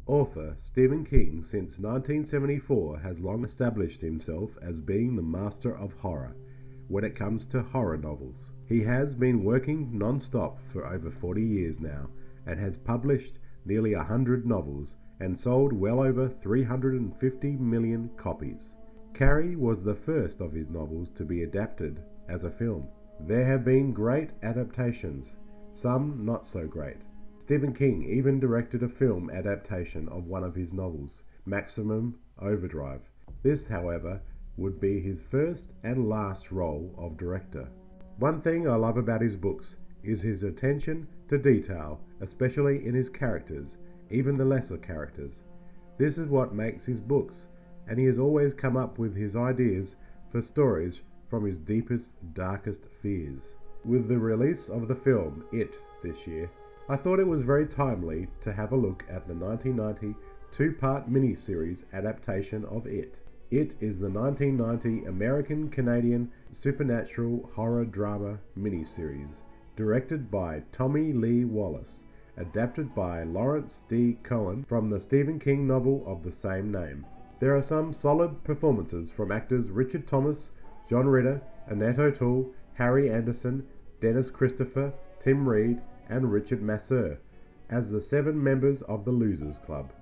Author Stephen King since 1974 has long established himself as being the master of horror when it comes to horror novels. He has been working non-stop for over 40 years now and has published nearly 100 novels and sold well over 350 million copies. Carrie was the first of his novels to be adapted as a film. There have been great adaptations, some not so great. Stephen King even directed a film adaptation of one of his novels, Maximum Overdrive. This, however, would be his first and last role of director. One thing I love about his books is his attention to detail, especially in his characters, even the lesser characters. This is what makes his books, and he has always come up with his ideas for stories from his deepest, darkest fears. With the release of the film It this year, I thought it was very timely to have a look at the 1990 two-part miniseries adaptation of It. It is the 1990 American-Canadian supernatural horror drama miniseries, directed by Tommy Lee Wallace, adapted by Lawrence D. Cohen from the Stephen King novel of the same name. There are some solid performances from actors Richard Thomas, John Ritter, Annette O'Toole, Harry Anderson, Dennis Christopher, Tim Reed, and Richard Masur as the 7 members of the Losers Club.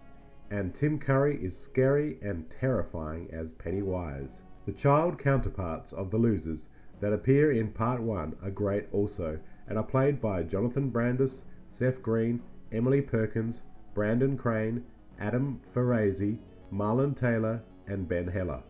And Tim Curry is scary and terrifying as Pennywise. The child counterparts of the Losers that appear in Part 1 are great also, and are played by Jonathan Brandis, Seth Green, Emily Perkins, Brandon Crane, Adam Farazi, Marlon Taylor, and Ben Heller.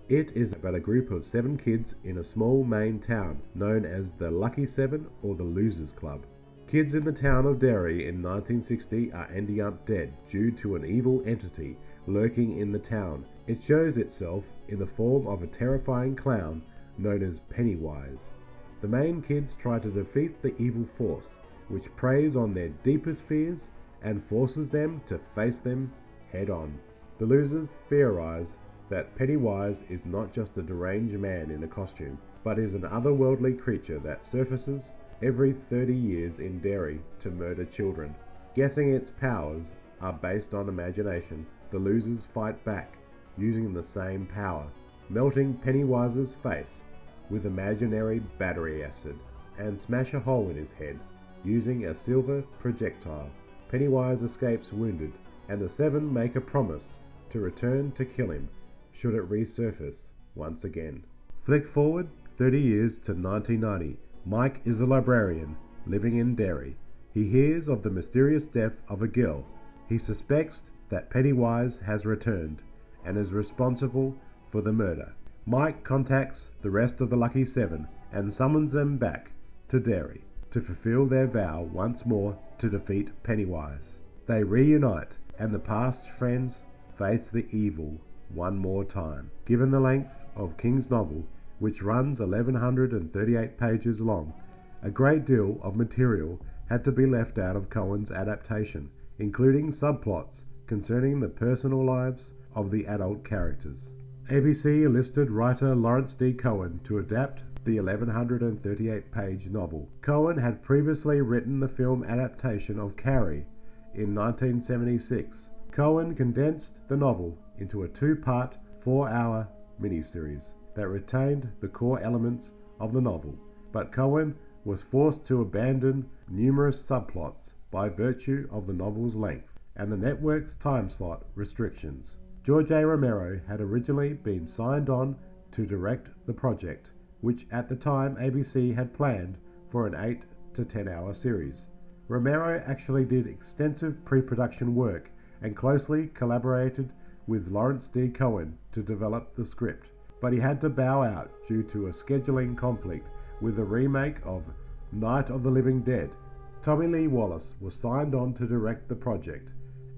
It is about a group of 7 kids in a small Maine town known as the Lucky 7 or the Losers Club. Kids in the town of Derry in 1960 are ending up dead due to an evil entity lurking in the town. It shows itself in the form of a terrifying clown known as Pennywise. The main kids try to defeat the evil force, which preys on their deepest fears and forces them to face them head on. The losers theorize that Pennywise is not just a deranged man in a costume, but is an otherworldly creature that surfaces every 30 years in Derry to murder children. Guessing its powers are based on imagination, the losers fight back using the same power, melting Pennywise's face with imaginary battery acid and smash a hole in his head using a silver projectile. Pennywise escapes wounded, and the 7 make a promise to return to kill him should it resurface once again. Flick forward 30 years to 1990. Mike is a librarian living in Derry. He hears of the mysterious death of a girl. He suspects that Pennywise has returned and is responsible for the murder. Mike contacts the rest of the Lucky 7 and summons them back to Derry to fulfill their vow once more to defeat Pennywise. They reunite, and the past friends face the evil one more time. Given the length of King's novel, which runs 1138 pages long, a great deal of material had to be left out of Cohen's adaptation, including subplots concerning the personal lives of the adult characters. ABC enlisted writer Lawrence D. Cohen to adapt the 1138-page novel. Cohen had previously written the film adaptation of Carrie in 1976. Cohen condensed the novel into a 2-part, 4-hour miniseries that retained the core elements of the novel, but Cohen was forced to abandon numerous subplots by virtue of the novel's length and the network's time slot restrictions. George A. Romero had originally been signed on to direct the project, which at the time ABC had planned for an 8 to 10 hour series. Romero actually did extensive pre-production work and closely collaborated with Lawrence D. Cohen to develop the script, but he had to bow out due to a scheduling conflict with the remake of Night of the Living Dead. Tommy Lee Wallace was signed on to direct the project.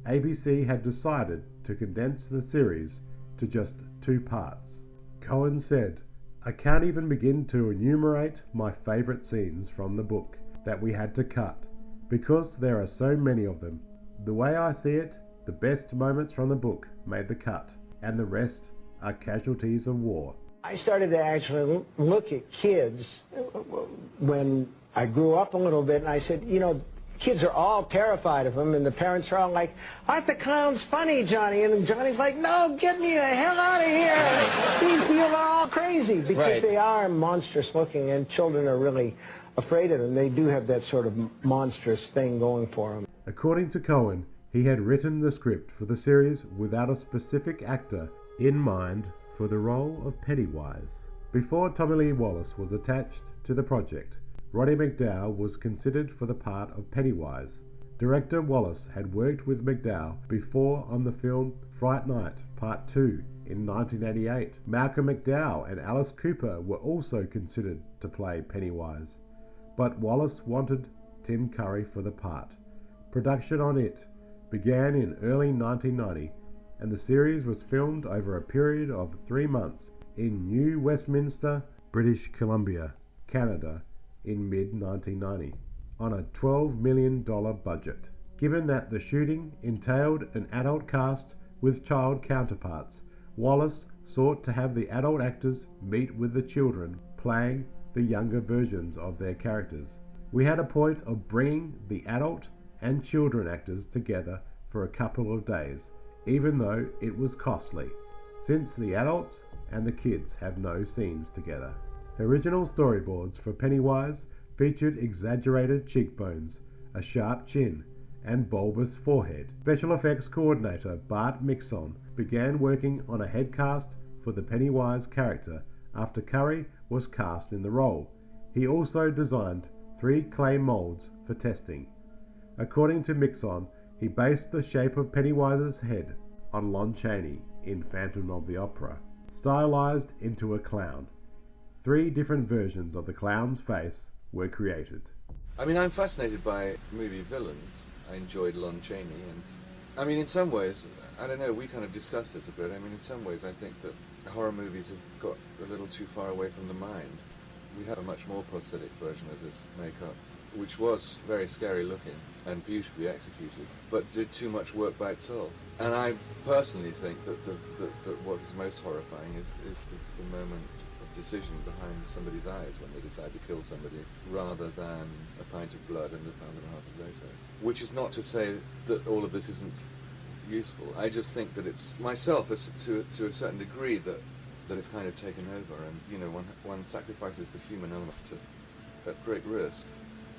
ABC had decided to condense the series to just 2 parts. Cohen said, "I can't even begin to enumerate my favorite scenes from the book that we had to cut, because there are so many of them. The way I see it, the best moments from the book made the cut, and the rest are casualties of war." I started to actually look at kids when I grew up a little bit, and I said, you know, Kids are all terrified of him, and the parents are all like, "Aren't the clowns funny, Johnny?" And Johnny's like, "No, get me the hell out of here. These people are all crazy," because they are monstrous looking, and children are really afraid of them. They do have that sort of monstrous thing going for them. According to Cohen, he had written the script for the series without a specific actor in mind for the role of Pennywise. Before Tommy Lee Wallace was attached to the project, Roddy McDowall was considered for the part of Pennywise. Director Wallace had worked with McDowall before on the film Fright Night Part 2 in 1988. Malcolm McDowell and Alice Cooper were also considered to play Pennywise, but Wallace wanted Tim Curry for the part. Production on it began in early 1990, and the series was filmed over a period of 3 months in New Westminster, British Columbia, Canada, in mid-1990, on a $12 million budget. Given that the shooting entailed an adult cast with child counterparts, Wallace sought to have the adult actors meet with the children playing the younger versions of their characters. We had a point of bringing the adult and children actors together for a couple of days, even though it was costly, since the adults and the kids have no scenes together. Original storyboards for Pennywise featured exaggerated cheekbones, a sharp chin, and bulbous forehead. Special effects coordinator Bart Mixon began working on a head cast for the Pennywise character after Curry was cast in the role. He also designed 3 clay molds for testing. According to Mixon, he based the shape of Pennywise's head on Lon Chaney in Phantom of the Opera, stylized into a clown. 3 different versions of the clown's face were created. I mean, I'm fascinated by movie villains. I enjoyed Lon Chaney, and I mean, in some ways, I don't know, we kind of discussed this a bit. I mean, in some ways, I think that horror movies have got a little too far away from the mind. We have a much more prosthetic version of this makeup, which was very scary looking and beautifully executed, but did too much work by itself. And I personally think that what is most horrifying is the moment of decision behind somebody's eyes when they decide to kill somebody, rather than a pint of blood and a pound and a half of Lotto. Which is not to say that all of this isn't useful. I just think that it's, myself, to a certain degree, that it's kind of taken over, and, you know, one sacrifices the human element at great risk.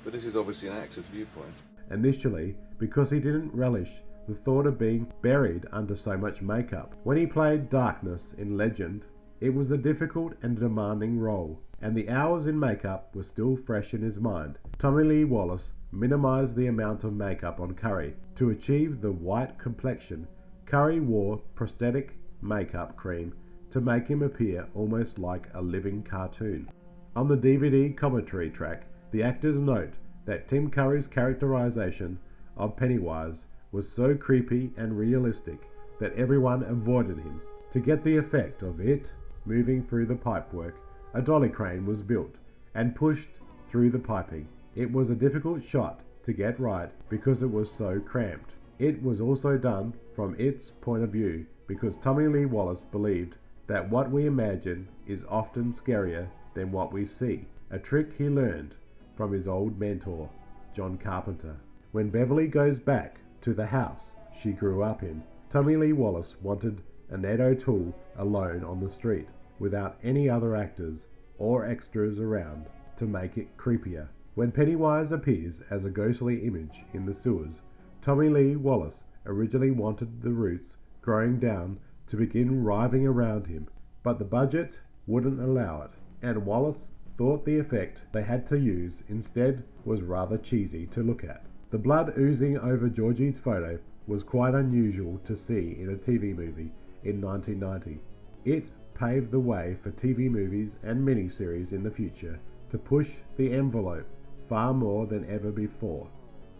But this is obviously an actor's viewpoint. Initially, because he didn't relish the thought of being buried under so much makeup. When he played Darkness in Legend, it was a difficult and demanding role, and the hours in makeup were still fresh in his mind. Tommy Lee Wallace minimized the amount of makeup on Curry. To achieve the white complexion, Curry wore prosthetic makeup cream to make him appear almost like a living cartoon. On the DVD commentary track, the actors note that Tim Curry's characterization of Pennywise was so creepy and realistic that everyone avoided him. To get the effect of it moving through the pipework, a dolly crane was built and pushed through the piping. It was a difficult shot to get right because it was so cramped. It was also done from its point of view because Tommy Lee Wallace believed that what we imagine is often scarier than what we see, a trick he learned from his old mentor, John Carpenter. When Beverly goes back to the house she grew up in, Tommy Lee Wallace wanted Annette O'Toole alone on the street, without any other actors or extras around to make it creepier. When Pennywise appears as a ghostly image in the sewers, Tommy Lee Wallace originally wanted the roots growing down to begin writhing around him, but the budget wouldn't allow it, and Wallace thought the effect they had to use instead was rather cheesy to look at. The blood oozing over Georgie's photo was quite unusual to see in a TV movie in 1990. It paved the way for TV movies and miniseries in the future to push the envelope far more than ever before.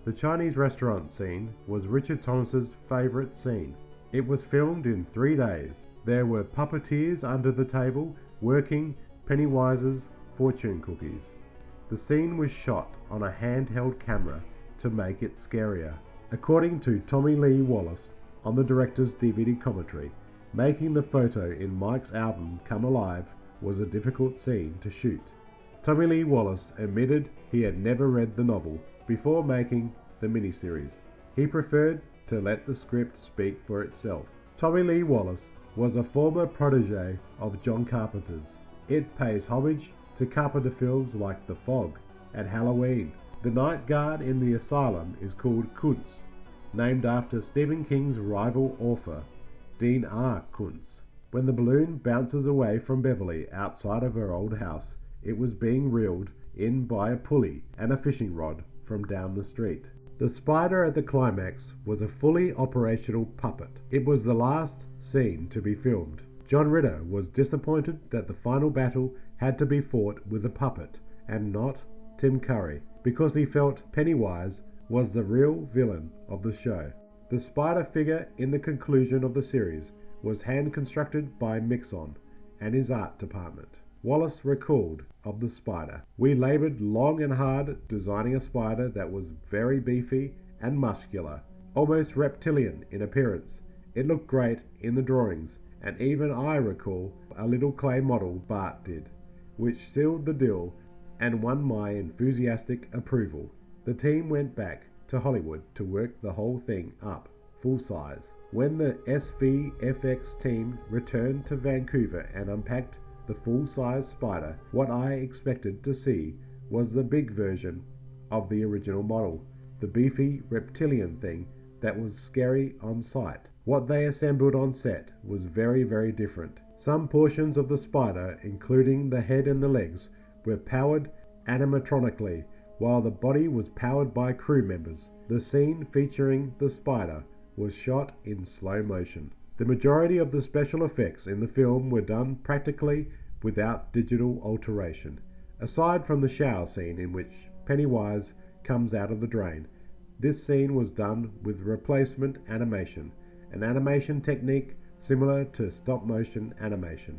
The Chinese restaurant scene was Richard Thomas's favourite scene. It was filmed in 3 days. There were puppeteers under the table working Pennywise's fortune cookies. The scene was shot on a handheld camera to make it scarier. According to Tommy Lee Wallace on the director's DVD commentary, making the photo in Mike's album come alive was a difficult scene to shoot. Tommy Lee Wallace admitted he had never read the novel before making the miniseries. He preferred to let the script speak for itself. Tommy Lee Wallace was a former protege of John Carpenter's. It pays homage to Carpenter films like The Fog and Halloween. The night guard in the asylum is called Kuntz, named after Stephen King's rival author, Dean R. Kuntz. When the balloon bounces away from Beverly outside of her old house, it was being reeled in by a pulley and a fishing rod from down the street. The spider at the climax was a fully operational puppet. It was the last scene to be filmed. John Ritter was disappointed that the final battle had to be fought with a puppet and not Tim Curry, because he felt Pennywise was the real villain of the show. The spider figure in the conclusion of the series was hand-constructed by Mixon and his art department. Wallace recalled of the spider, "We laboured long and hard designing a spider that was very beefy and muscular, almost reptilian in appearance. It looked great in the drawings, and even I recall a little clay model Bart did, which sealed the deal and won my enthusiastic approval." The team went back to Hollywood to work the whole thing up full size. When the SVFX team returned to Vancouver and unpacked the full-size spider, what I expected to see was the big version of the original model, the beefy reptilian thing that was scary on sight. What they assembled on set was very, very different. Some portions of the spider, including the head and the legs, were powered animatronically, while the body was powered by crew members. The scene featuring the spider was shot in slow motion. The majority of the special effects in the film were done practically without digital alteration. Aside from the shower scene in which Pennywise comes out of the drain, this scene was done with replacement animation, an animation technique similar to stop-motion animation.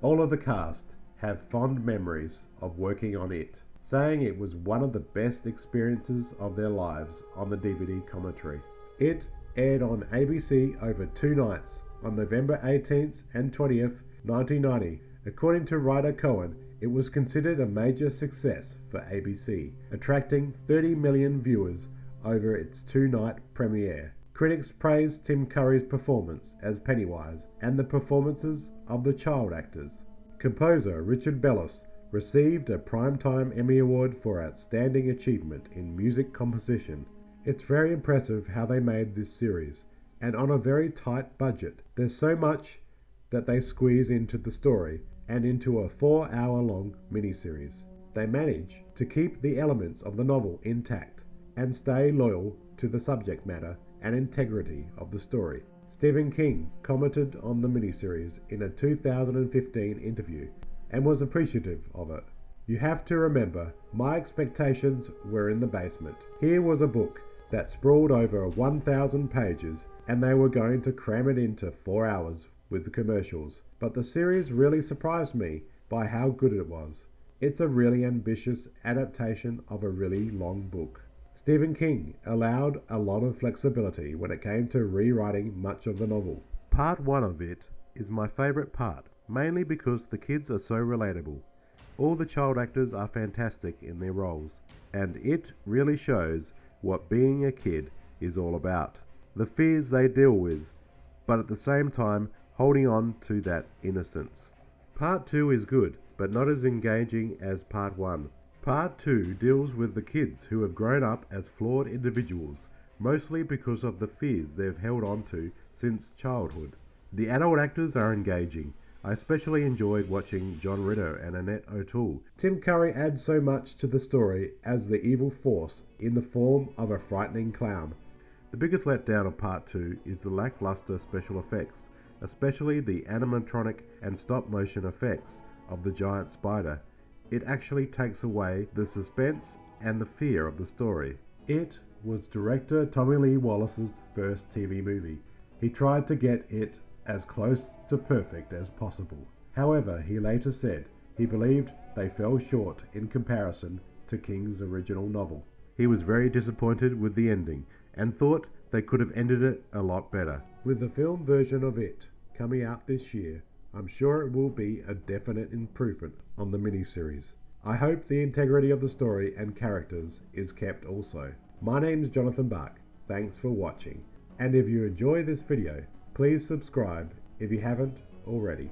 All of the cast have fond memories of working on it, saying it was one of the best experiences of their lives on the DVD commentary. It aired on ABC over 2 nights, on November 18th and 20th, 1990. According to writer Cohen, it was considered a major success for ABC, attracting 30 million viewers over its 2-night premiere. Critics praised Tim Curry's performance as Pennywise and the performances of the child actors. Composer Richard Bellis received a Primetime Emmy Award for Outstanding Achievement in Music Composition. It's very impressive how they made this series, and on a very tight budget. There's so much that they squeeze into the story and into a 4-hour-long miniseries. They manage to keep the elements of the novel intact and stay loyal to the subject matter and integrity of the story. Stephen King commented on the miniseries in a 2015 interview and was appreciative of it. "You have to remember, my expectations were in the basement. Here was a book that sprawled over 1,000 pages, and they were going to cram it into 4 hours with the commercials. But the series really surprised me by how good it was. It's a really ambitious adaptation of a really long book." Stephen King allowed a lot of flexibility when it came to rewriting much of the novel. Part 1 of it is my favourite part, mainly because the kids are so relatable. All the child actors are fantastic in their roles, and it really shows what being a kid is all about. The fears they deal with, but at the same time holding on to that innocence. Part 2 is good, but not as engaging as Part 1. Part 2 deals with the kids who have grown up as flawed individuals, mostly because of the fears they've held on to since childhood. The adult actors are engaging. I especially enjoyed watching John Ritter and Annette O'Toole. Tim Curry adds so much to the story as the evil force in the form of a frightening clown. The biggest letdown of Part 2 is the lackluster special effects, especially the animatronic and stop-motion effects of the giant spider. It actually takes away the suspense and the fear of the story. It was director Tommy Lee Wallace's first TV movie. He tried to get it as close to perfect as possible. However, he later said he believed they fell short in comparison to King's original novel. He was very disappointed with the ending and thought they could have ended it a lot better. With the film version of it coming out this year, I'm sure it will be a definite improvement on the miniseries. I hope the integrity of the story and characters is kept also. My name's JonnyBaak. Thanks for watching. And if you enjoy this video, please subscribe if you haven't already.